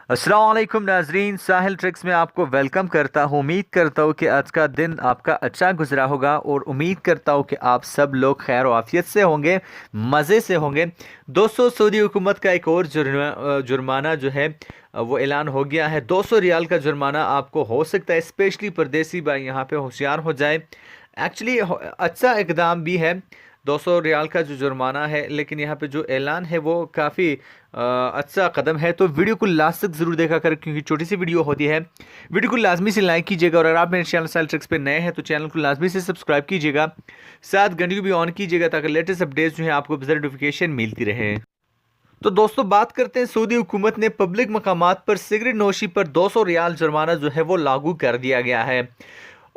अस्सलाम वालेकुम नाजरीन, साहिल ट्रिक्स में आपको वेलकम करता हूँ। उम्मीद करता हूँ कि आज का दिन आपका अच्छा गुजरा होगा और उम्मीद करता हूँ कि आप सब लोग खैर आफियत से होंगे, मज़े से होंगे। दोस्तों, सऊदी हुकूमत का एक और जुर्माना जो है वो ऐलान हो गया है। 200 रियाल का जुर्माना आपको हो सकता है, स्पेशली परदेसी भाई यहाँ पे होशियार हो जाए। एक्चुअली अच्छा इकदाम भी है 200 रियाल का जो जुर्माना है, लेकिन यहाँ पे जो ऐलान है वो काफ़ी अच्छा कदम है। तो वीडियो को लास्ट तक ज़रूर देखा कर, क्योंकि छोटी सी वीडियो होती है। वीडियो को लाजमी से लाइक कीजिएगा और अगर आप मेरे चैनल साहिल ट्रिक्स पे नए हैं तो चैनल को लाजमी से सब्सक्राइब कीजिएगा, साथ घंटी को भी ऑन कीजिएगा ताकि लेटेस्ट अपडेट्स जो है आपको नोटिफिकेशन मिलती रहे। तो दोस्तों, बात करते हैं। सऊदी हुकूमत ने पब्लिक मकामात पर सिगरेट नोशी पर 200 रियाल जुर्माना जो है वो लागू कर दिया गया है।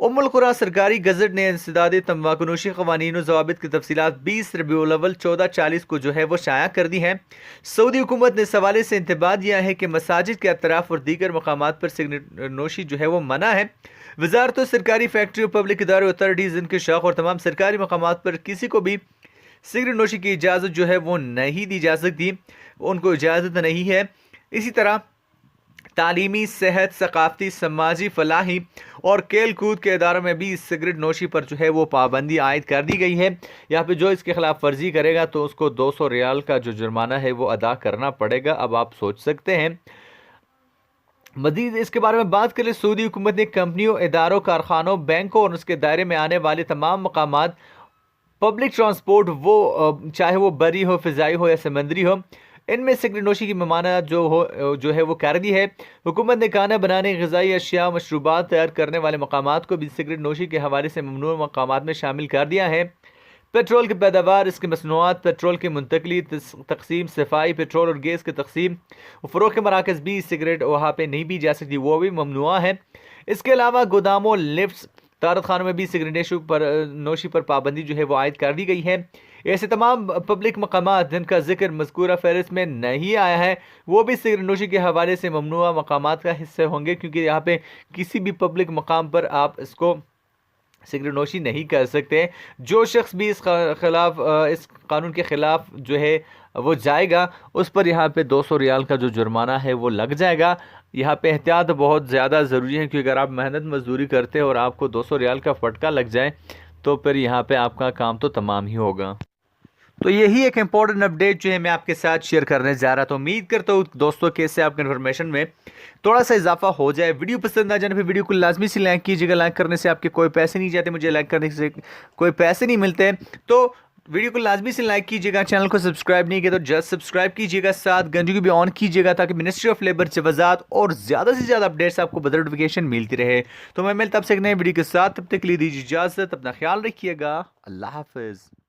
उम्मुल कुरा सरकारी गजट ने इंसदाद तंबाकूनोशी कवानीन और जवाबित की तफसीलात 20 रबीउल अव्वल 1440 को जो है वो शाया कर दी है। सऊदी हुकूमत ने इस हवाले से इंतबाह दिया है कि मसाजिद के अतराफ और दीगर मकामात पर सिगरेट नोशी जो है वो मना है। वजारत सरकारी फैक्ट्री और पब्लिक इदारे अथॉरिटीज़, इनके शौक और तमाम सरकारी मकामात पर किसी को भी सिगरेट नोशी की इजाज़त जो है वो नहीं दी जा सकती, उनको इजाज़त नहीं है। इसी तरह तालीमी, सेहत, सकाफती, समाजी, फलाही और खेल कूद के इदारों में भी सिगरेट नोशी पर जो है वो पाबंदी आयद कर दी गई है। यहाँ पे जो इसके खिलाफ वर्जी करेगा तो उसको 200 रियाल का जो जुर्माना है वो अदा करना पड़ेगा। अब आप सोच सकते हैं। मजीद इसके बारे में बात करें, सऊदी हुकूमत ने कंपनियों, इदारों, कारखानों, बैंकों और उसके दायरे में आने वाले तमाम मकामात, पब्लिक ट्रांसपोर्ट, वो चाहे वो बरी हो, फ़िज़ाई हो या समंदरी हो, इनमें सिगरेट नोशी की ममाना जो है वो कर दी है। हुकूमत ने खाना बनाने, ग़िज़ाई अशिया, मशरूबात तैयार करने वाले मकामात को भी सिगरेट नोशी के हवाले से ममनू मकामात में शामिल कर दिया है। पेट्रोल की पैदावार, इसकी मसनूआत, पेट्रोल की मुंतकली, तकसीम, सफाई, पेट्रोल और गैस की तकसीम, फ़रोख़्त के मराकज़ भी सिगरेट वहाँ पर नहीं पी जा सकती, वो भी ममनुआ है। इसके अलावा गोदामों, लिफ्ट्स, तारत खानों में भी सिगरेट नोशी पर पाबंदी जो है वो आयद कर दी गई है। ऐसे तमाम पब्लिक मकामात जिनका जिक्र मज़कूरा फहरिस्त में नहीं आया है, वो भी सिगरेट नोशी के हवाले से ममनुआ मकामात का हिस्सा होंगे, क्योंकि यहाँ पे किसी भी पब्लिक मकाम पर आप इसको सिगरेट नोशी नहीं कर सकते। जो शख्स भी इस कानून के ख़िलाफ़ जो है वो जाएगा, उस पर यहाँ पे 200 रियाल का जो जुर्माना है वो लग जाएगा। यहाँ पे एहतियात बहुत ज़्यादा ज़रूरी है, क्योंकि अगर आप मेहनत मजदूरी करते हैं और आपको 200 रियाल का फटका लग जाए तो फिर यहाँ पे आपका काम तो तमाम ही होगा। तो यही एक इंपॉर्टेंट अपडेट जो है मैं आपके साथ शेयर करने जा रहा था। उम्मीद करता हूँ दोस्तों कि इससे आपके इन्फॉर्मेशन में थोड़ा सा इजाफा हो जाए। वीडियो पसंद आ जाने पर वीडियो को लाजमी से लाइक कीजिएगा। लाइक करने से आपके कोई पैसे नहीं जाते, मुझे लाइक करने से कोई पैसे नहीं मिलते। तो वीडियो को लाजमी से लाइक कीजिएगा। चैनल को सब्सक्राइब नहीं किया तो जस्ट सब्सक्राइब कीजिएगा, साथ घंटी को भी ऑन कीजिएगा ताकि मिनिस्ट्री ऑफ लेबर से वजात और ज़्यादा से ज़्यादा अपडेट्स आपको बदल नोटिफिकेशन मिलती रहे। तो मैं मिलता आपसे एक नए वीडियो के साथ, तब तक के लिए दीजिए इजाज़त। अपना ख्याल रखिएगा। अल्लाह हाफिज़।